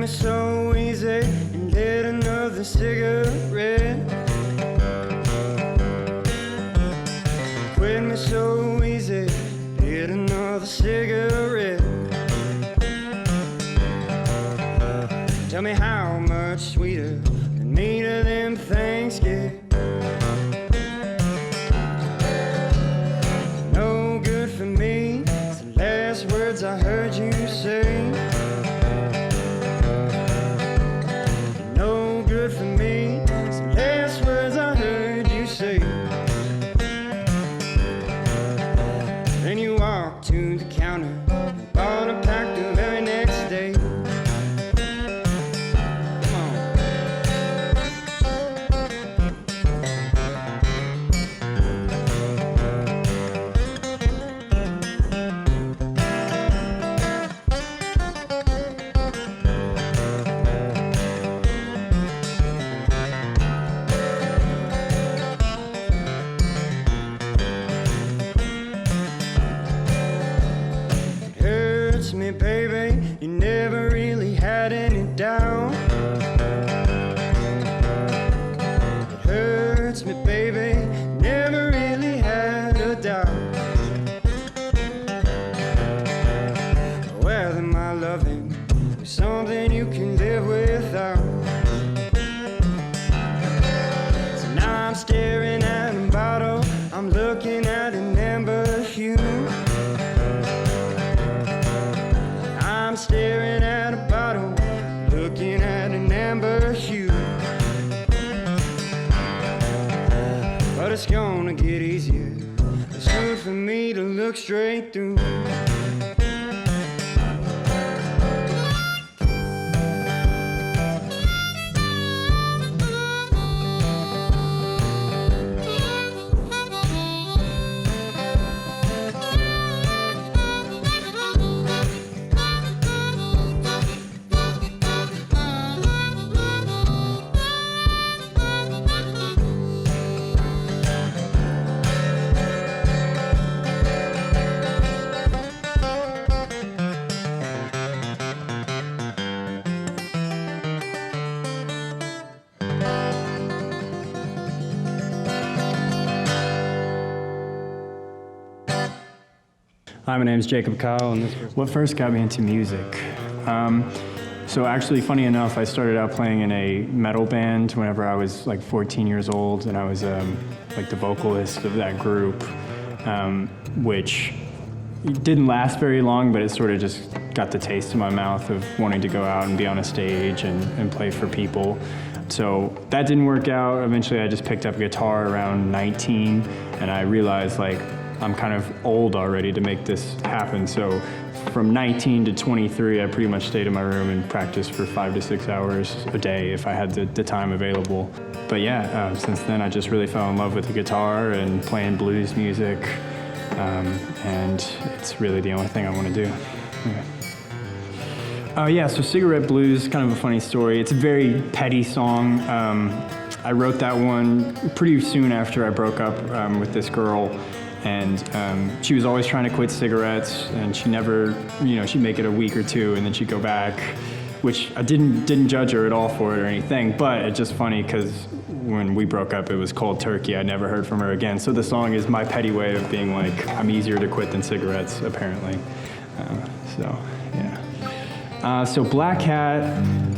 so easy and lit another cigarette. Quit me so easy, lit another cigarette. Tell me how much sweeter the meat of them things get. No good for me, it's the last words I heard you say. No good for me, it's the last words I heard you say. Then you walked to the counter, bought a pack the very next day. Me, baby, you never really had any doubt. It hurts me, baby, never really had a doubt. Whether my loving is something you can live without. So now I'm staring at a bottle, I'm looking at an amber hue. I'm staring at a bottle, looking at an amber hue. But it's gonna get easier. It's good for me to look straight through. Hi, my name is Jacob Kyle, and what first got me into music? So actually, funny enough, I started out playing in a metal band whenever I was like 14 years old, and I was like the vocalist of that group, which didn't last very long, but it sort of just got the taste in my mouth of wanting to go out and be on a stage and play for people. So that didn't work out. Eventually, I just picked up a guitar around 19, and I realized like I'm kind of old already to make this happen. So from 19 to 23, I pretty much stayed in my room and practiced for 5 to 6 hours a day if I had the time available. But yeah, since then I just really fell in love with the guitar and playing blues music, and it's really the only thing I want to do. Yeah, so Cigarette Blues, kind of a funny story. It's a very petty song. I wrote that one pretty soon after I broke up with this girl. And she was always trying to quit cigarettes, and she never, she'd make it a week or two, and then she'd go back, which I didn't judge her at all for it or anything, but it's just funny because when we broke up, it was cold turkey. I never heard from her again. So the song is my petty way of being like, I'm easier to quit than cigarettes, apparently. So Black Hat,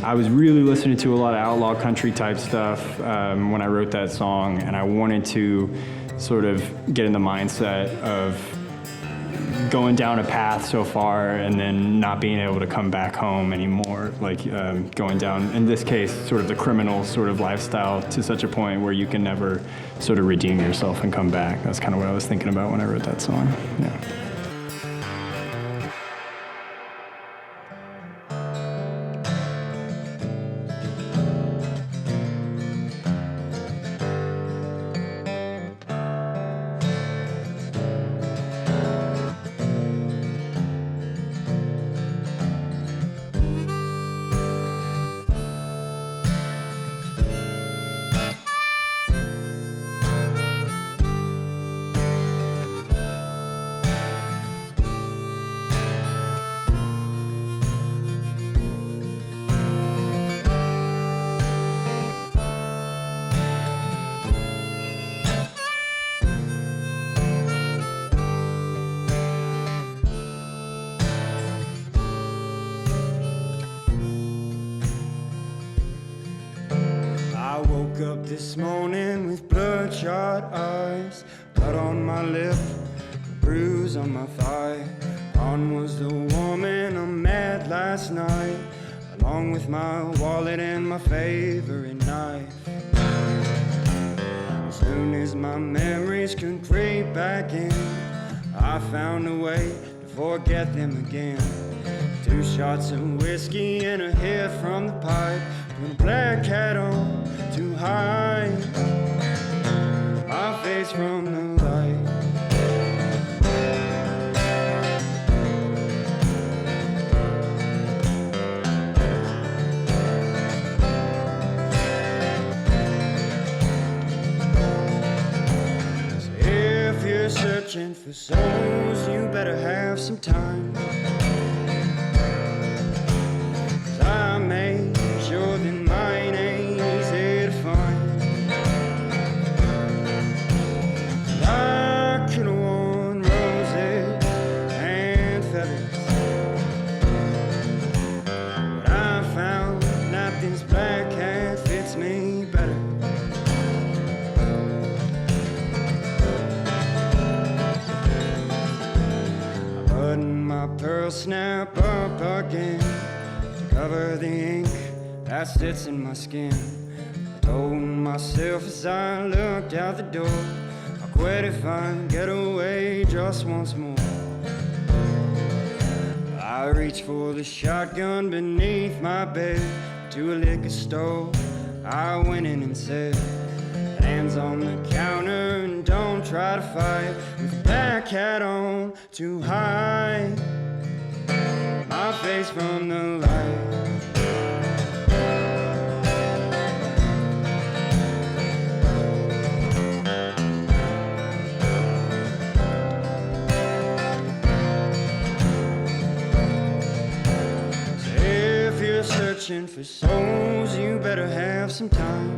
I was really listening to a lot of outlaw country type stuff when I wrote that song, and I wanted to sort of get in the mindset of going down a path so far and then not being able to come back home anymore, like going down, in this case, sort of the criminal sort of lifestyle to such a point where you can never sort of redeem yourself and come back. That's kind of what I was thinking about when I wrote that song, yeah. up this morning with bloodshot eyes, blood on my lip, a bruise on my thigh. Gone was the woman I met last night, along with my wallet and my favorite knife. As soon as my memories could creep back in, I found a way to forget them again. 2 shots of whiskey and a hit from the pipe, put a black hat on to hide my face from the light. So if you're searching for souls, you better have some time. I made sure that mine ain't easy to find. I could've worn roses and feathers, but I found that this black hat fits me better. I buttoned my pearl snap up again, cover the ink that sits in my skin. I told myself as I looked out the door, I'll quit if I get away just once more. I reached for the shotgun beneath my bed, to a liquor store I went in and said, hands on the counter and don't try to fight, with a black hat on to hide my face from the light. So if you're searching for souls, you better have some time.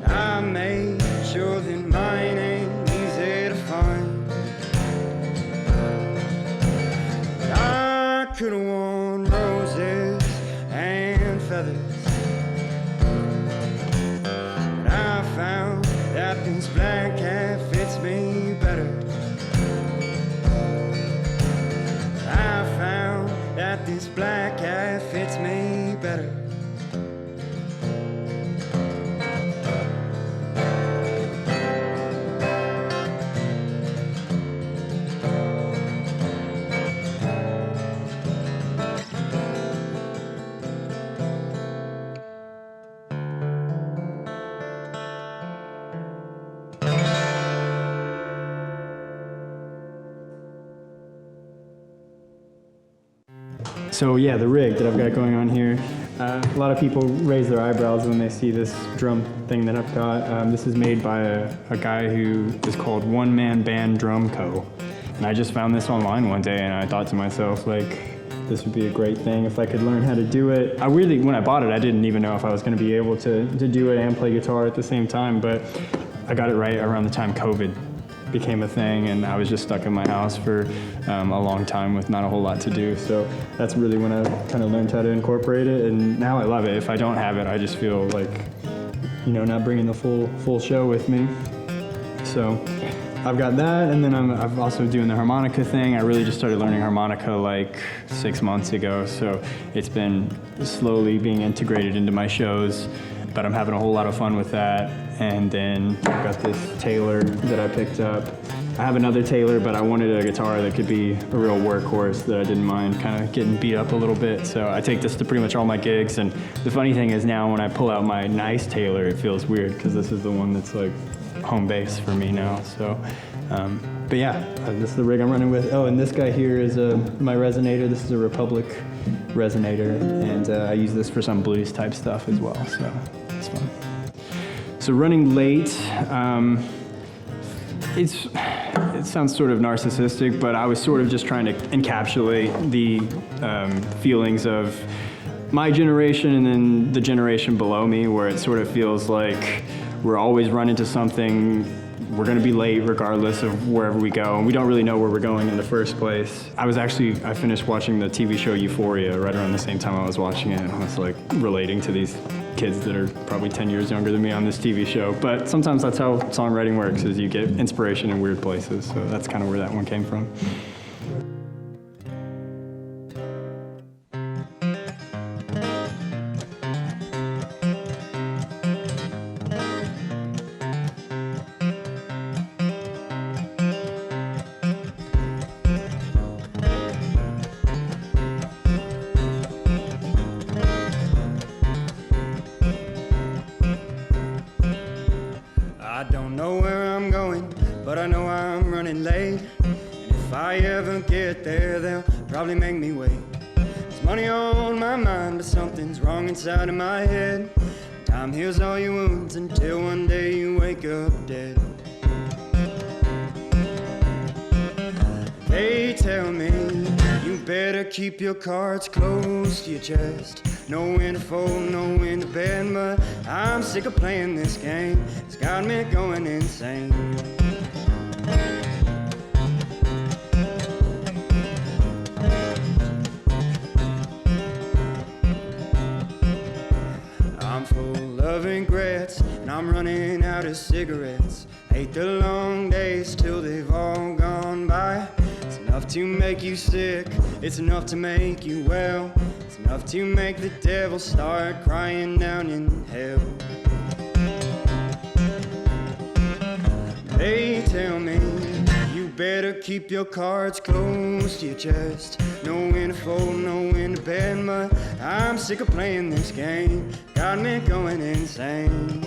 I made sure that mine ain't easy to find. I could've worn roses and feathers, but I found that this black hat fits me better. I found that this black hat fits me better. So yeah, the rig that I've got going on here, a lot of people raise their eyebrows when they see this drum thing that I've got. This is made by a guy who is called One Man Band Drum Co. And I just found this online one day and I thought to myself, like, this would be a great thing if I could learn how to do it. When I bought it, I didn't even know if I was gonna be able to do it and play guitar at the same time, but I got it right around the time COVID became a thing, and I was just stuck in my house for a long time with not a whole lot to do. So that's really when I kind of learned how to incorporate it, and now I love it. If I don't have it, I just feel like, not bringing the full show with me. So I've got that, and then I'm also doing the harmonica thing. I really just started learning harmonica like 6 months ago, so it's been slowly being integrated into my shows, but I'm having a whole lot of fun with that. And then I've got this Taylor that I picked up. I have another Taylor, but I wanted a guitar that could be a real workhorse that I didn't mind kind of getting beat up a little bit. So I take this to pretty much all my gigs. And the funny thing is now when I pull out my nice Taylor, it feels weird because this is the one that's like home base for me now. So, but yeah, this is the rig I'm running with. Oh, and this guy here is my resonator. This is a Republic resonator, and I use this for some blues type stuff as well. So it's fun. So Running Late, it sounds sort of narcissistic, but I was sort of just trying to encapsulate the feelings of my generation and then the generation below me, where it sort of feels like we're always running to something. We're going to be late regardless of wherever we go, and we don't really know where we're going in the first place. I finished watching the TV show Euphoria right around the same time I was watching it, and I was like relating to these kids that are probably 10 years younger than me on this TV show. But sometimes that's how songwriting works, is you get inspiration in weird places, so that's kind of where that one came from. I don't know where I'm going, but I know I'm running late. And if I ever get there, they'll probably make me wait. There's money on my mind, but something's wrong inside of my head. Time heals all your wounds until one day you wake up dead. They tell me you better keep your cards close to your chest. Know when to fold, know when to bend, but I'm sick of playing this game. It's got me going insane. I'm full of regrets, and I'm running out of cigarettes. Hate the long days till they've all gone by. It's enough to make you sick, it's enough to make you well. It's enough to make the devil start crying down in hell. They tell me you better keep your cards close to your chest. Know when to fold, know when to bend, but I'm sick of playing this game. Got me going insane.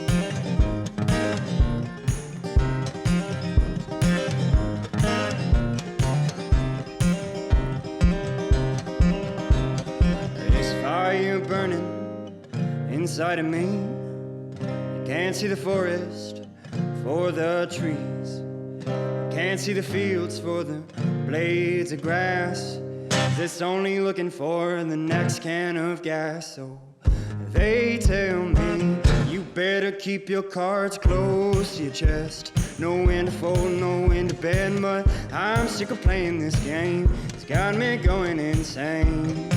Burning inside of me. I can't see the forest for the trees. I can't see the fields for the blades of grass. Just only looking for the next can of gas. So they tell me you better keep your cards close to your chest. Know when to fold, know when to bend, but I'm sick of playing this game. It's got me going insane.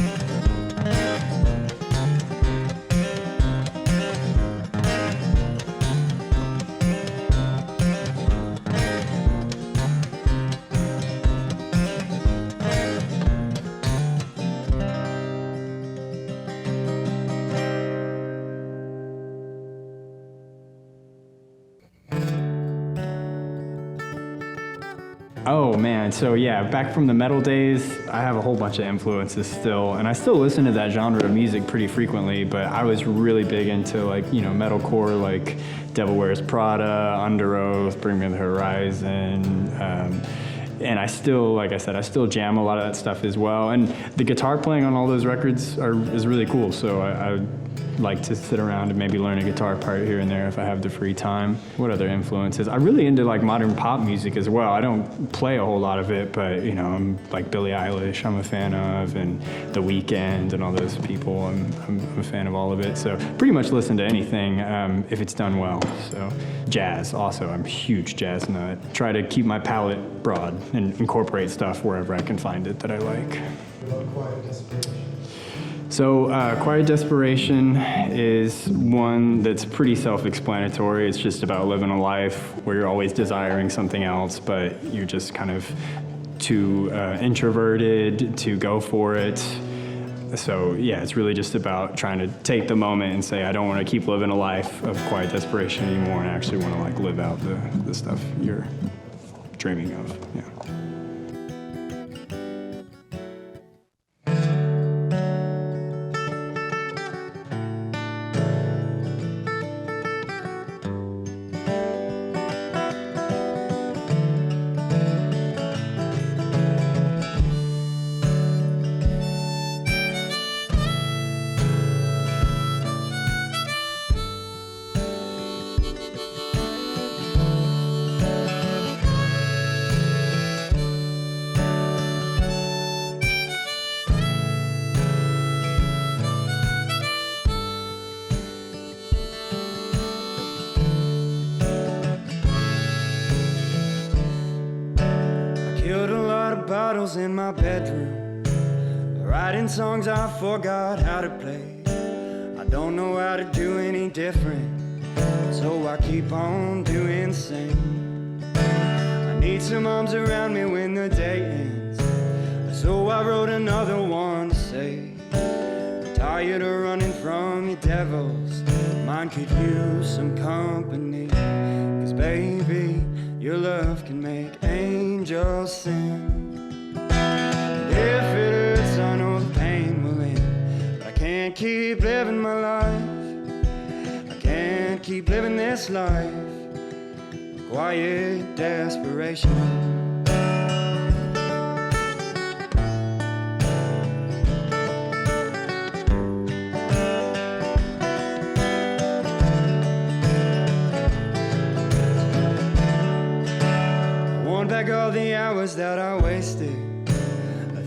Oh man, so yeah, back from the metal days, I have a whole bunch of influences still, and I still listen to that genre of music pretty frequently, but I was really big into like, you know, metalcore, like Devil Wears Prada, Under Oath, Bring Me the Horizon, and I still, like I said, I still jam a lot of that stuff as well, and the guitar playing on all those records is really cool, so I like to sit around and maybe learn a guitar part here and there if I have the free time. What other influences? I'm really into like modern pop music as well. I don't play a whole lot of it, but you know, I'm like Billie Eilish, I'm a fan of, and The Weeknd and all those people. I'm a fan of all of it. So pretty much listen to anything if it's done well. So jazz also, I'm a huge jazz nut. Try to keep my palette broad and incorporate stuff wherever I can find it that I like. Quiet Desperation. So Quiet Desperation is one that's pretty self-explanatory. It's just about living a life where you're always desiring something else, but you're just kind of too introverted to go for it. So yeah, it's really just about trying to take the moment and say, I don't want to keep living a life of quiet desperation anymore, and I actually want to like live out the stuff you're dreaming of. Yeah. bottles in my bedroom, writing songs I forgot how to play. I don't know how to do any different, so I keep on doing the same. I need some arms around me when the day ends, so I wrote another one to say, I'm tired of running from your devils, mine could use some company. 'Cause baby, your love can make angels sing. And if it hurts, I know the pain will end, but I can't keep living my life. I can't keep living this life. Quiet desperation. Back all the hours that I wasted,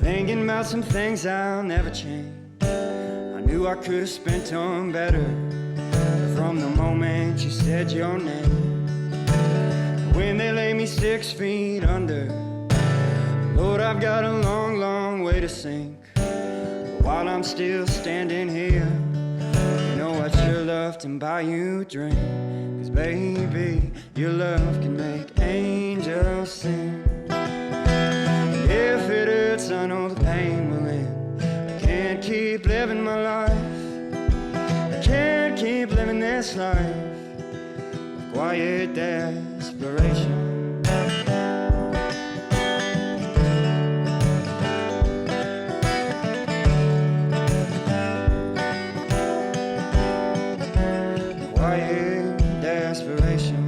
thinking about some things I'll never change. I knew I could have spent them better from the moment you said your name. When they lay me 6 feet under, Lord, I've got a long, long way to sink. But while I'm still standing here, you know I'd sure love to buy you a drink. 'Cause baby, your love can make angels sing. If it hurts, I know the pain will end. I can't keep living my life. I can't keep living this life of quiet desperation. Quiet desperation.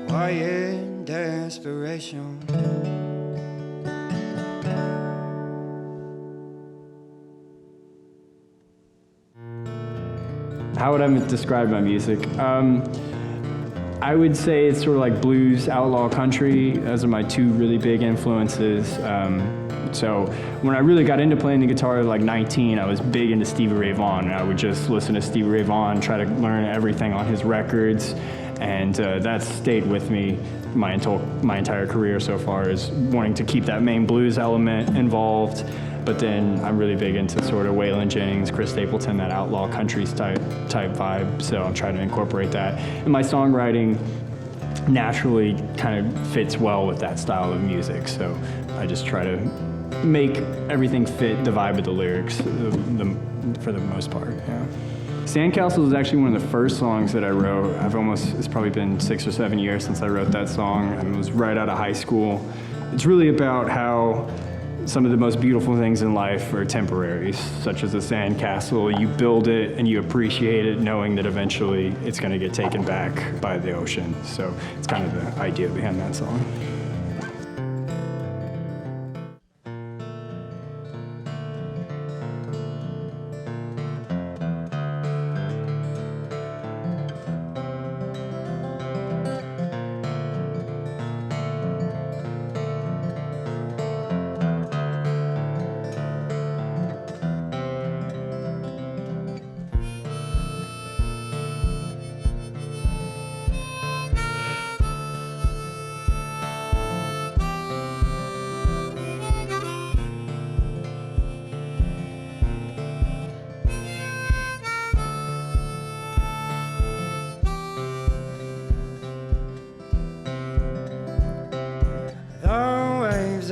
Quiet desperation. How would I describe my music? I would say it's sort of like blues, outlaw country. Those are my two really big influences. So when I really got into playing the guitar at like 19, I was big into Stevie Ray Vaughan. And I would just listen to Stevie Ray Vaughan, try to learn everything on his records. And that's stayed with me my entire career so far, is wanting to keep that main blues element involved. But then I'm really big into sort of Waylon Jennings, Chris Stapleton, that outlaw country type vibe. So I'm trying to incorporate that. And my songwriting naturally kind of fits well with that style of music. So I just try to make everything fit the vibe of the lyrics for the most part. Yeah. Sandcastles is actually one of the first songs that I wrote. It's probably been 6 or 7 years since I wrote that song. It was right out of high school. It's really about how some of the most beautiful things in life are temporary, such as a sandcastle. You build it and you appreciate it, knowing that eventually it's going to get taken back by the ocean. So it's kind of the idea behind that song.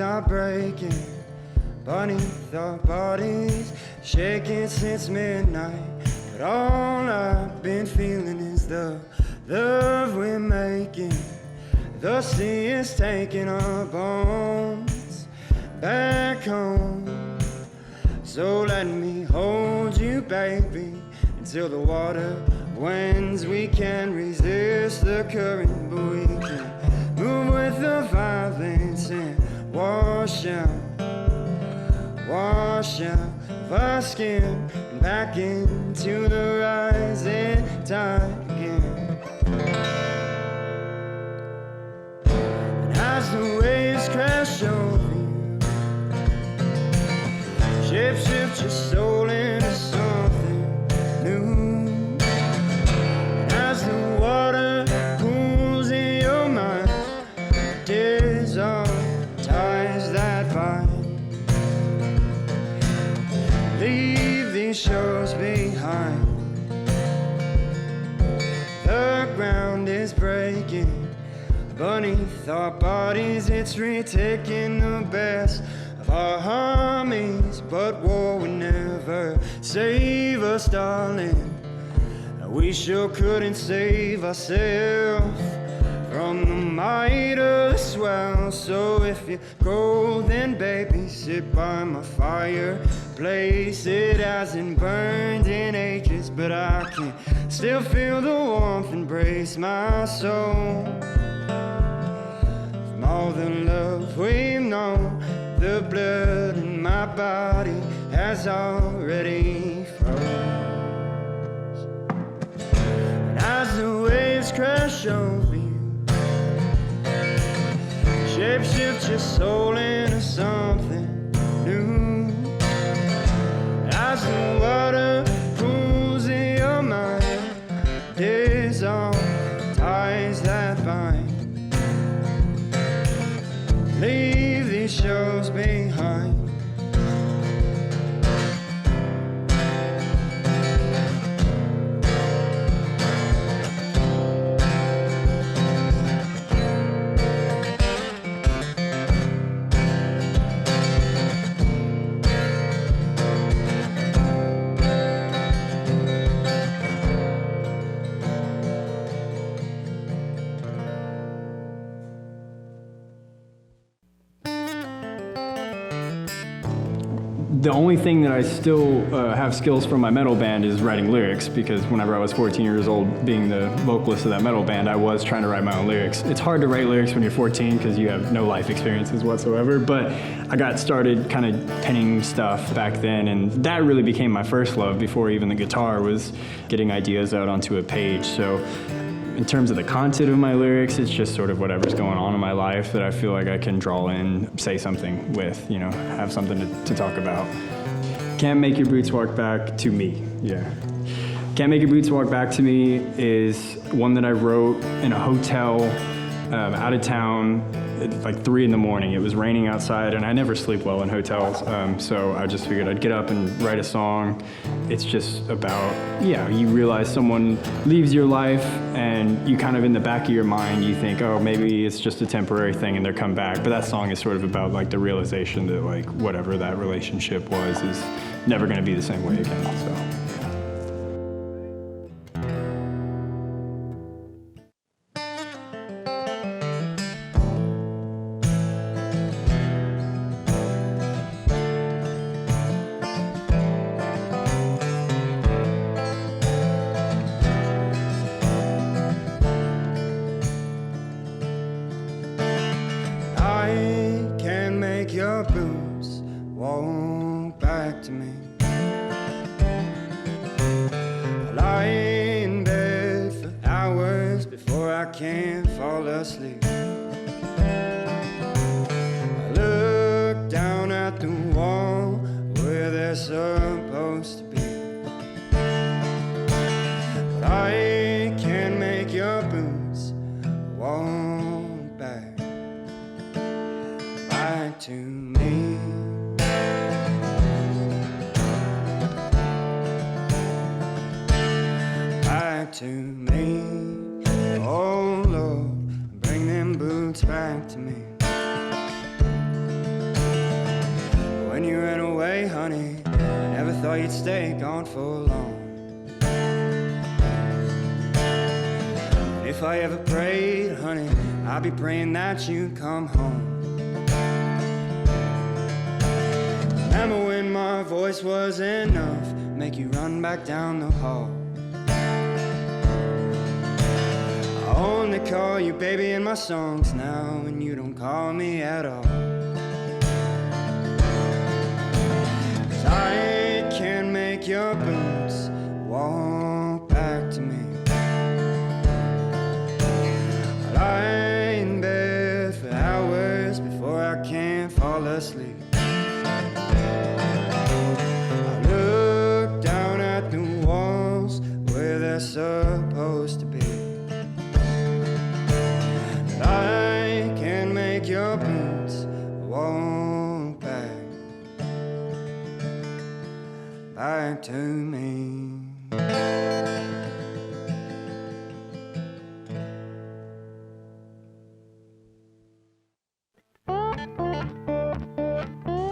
Are breaking beneath our bodies, shaking since midnight. But all I've been feeling is the love we're making. The sea is taking our bones back home. So let me hold you, baby, until the water winds. We can resist the current, but we can move with the violence and wash out of our skin and back into the rising tide again. And as the waves crash over you, shape shift your soul shows behind. The ground is breaking beneath our bodies. It's retaking the best of our harmonies, but war would never save us, darling. We sure couldn't save ourselves from the might of the swell. So if you go, then baby, sit by my fireplace. It hasn't burned in ages, but I can still feel the warmth embrace my soul. From all the love we've known, the blood in my body has already froze. And as the waves crash over you, shape-shift your soul into something new. As the water pools in your mind, dissolve ties that bind. Leave these shows behind. The only thing that I still have skills from my metal band is writing lyrics, because whenever I was 14 years old, being the vocalist of that metal band, I was trying to write my own lyrics. It's hard to write lyrics when you're 14 because you have no life experiences whatsoever, but I got started kind of penning stuff back then, and that really became my first love before even the guitar, was getting ideas out onto a page. So in terms of the content of my lyrics, it's just sort of whatever's going on in my life that I feel like I can draw in, say something with, you know, have something to talk about. Can't Make Your Boots Walk Back to Me, yeah. Can't Make Your Boots Walk Back to Me is one that I wrote in a hotel out of town at like 3 in the morning. It was raining outside, and I never sleep well in hotels, so I just figured I'd get up and write a song. It's just about, yeah, you realize someone leaves your life, and you kind of in the back of your mind, you think, oh, maybe it's just a temporary thing and they'll come back. But that song is sort of about like the realization that like whatever that relationship was is never gonna be the same way again, so. Your boots walk back to me. I lie in bed for hours before I can fall asleep. I look down at the wall where they're supposed to be. But I can't make your boots walk back to me. Back to me. Oh Lord, bring them boots back to me. When you ran away, honey, I never thought you'd stay gone for long. If I ever prayed, honey, I'd be praying that you'd come home. Remember when my voice was enough, make you run back down the hall. I only call you baby in my songs now, and you don't call me at all. 'Cause I can't make your boots walk back to me. I lie in bed for hours before I can fall asleep. Supposed to be. But I can make your boots walk back back to me.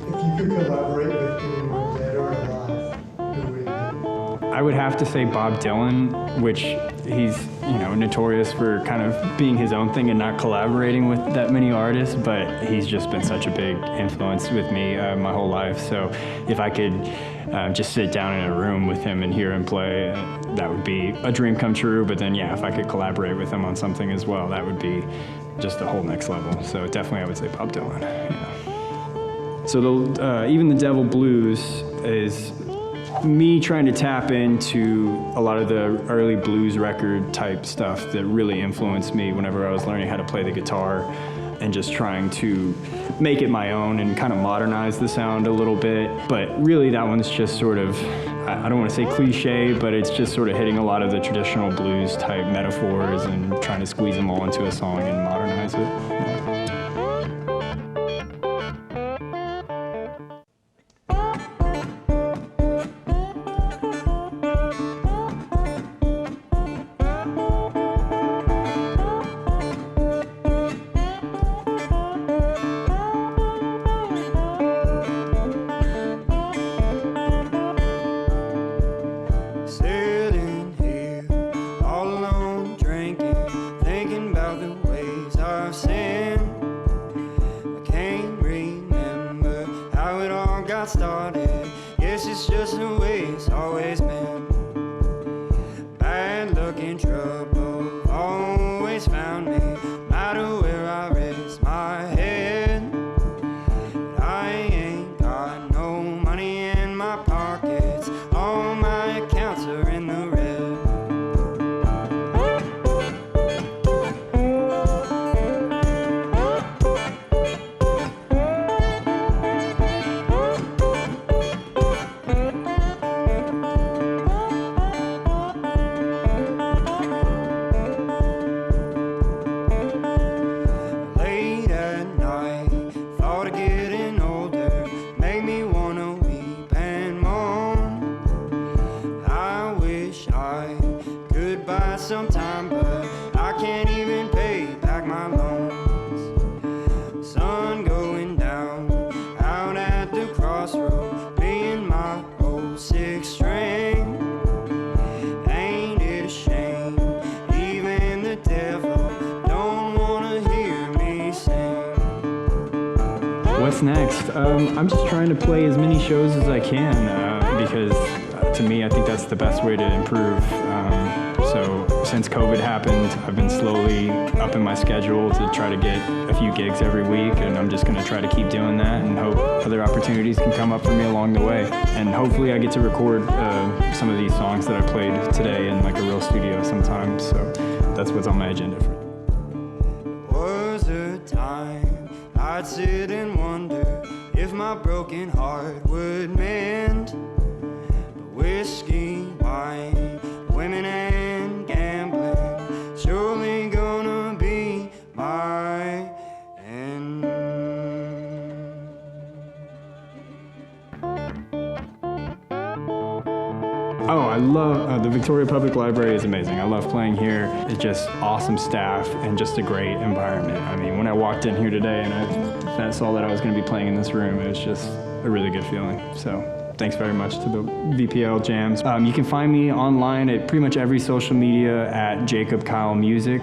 If you could collaborate with anyone dead or alive, who would it be? I would have to say Bob Dylan, which he's, notorious for kind of being his own thing and not collaborating with that many artists, but he's just been such a big influence with me my whole life. So if I could just sit down in a room with him and hear him play, that would be a dream come true. But then, yeah, if I could collaborate with him on something as well, that would be just a whole next level. So definitely I would say Bob Dylan. Yeah. So even the Devil Blues is me trying to tap into a lot of the early blues record type stuff that really influenced me whenever I was learning how to play the guitar, and just trying to make it my own and kind of modernize the sound a little bit. But really that one's just sort of, I don't want to say cliche, but it's just sort of hitting a lot of the traditional blues type metaphors and trying to squeeze them all into a song and modernize it. Yeah. Started, guess it's just the way it's always been. Bad luck and trouble always found me, no matter where I rest my head. But I ain't got no money in my pockets, all my accounts are in the red. Sometime, but I can't even pay back my loans. Sun going down out at the crossroad, being my old six string. Ain't it a shame? Even the devil don't wanna hear me sing. What's next? I'm just trying to play as many shows as I can because to me, I think that's the best way to improve. So since COVID happened, I've been slowly upping my schedule to try to get a few gigs every week, and I'm just going to try to keep doing that and hope other opportunities can come up for me along the way. And hopefully I get to record some of these songs that I played today in like a real studio sometime. So that's what's on my agenda for it. Was a time I'd sit and wonder if my broken heart would mend. But whiskey, wine, women and gambling, surely gonna be my end. Oh, I love, the Victoria Public Library is amazing. I love playing here. It's just awesome staff and just a great environment. I mean, when I walked in here today and I saw that I was gonna be playing in this room, it was just a really good feeling. So thanks very much to the VPL Jams. You can find me online at pretty much every social media at Jacob Kyle Music.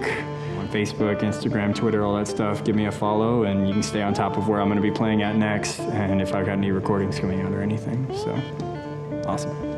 On Facebook, Instagram, Twitter, all that stuff. Give me a follow and you can stay on top of where I'm gonna be playing at next and if I've got any recordings coming out or anything. So, awesome.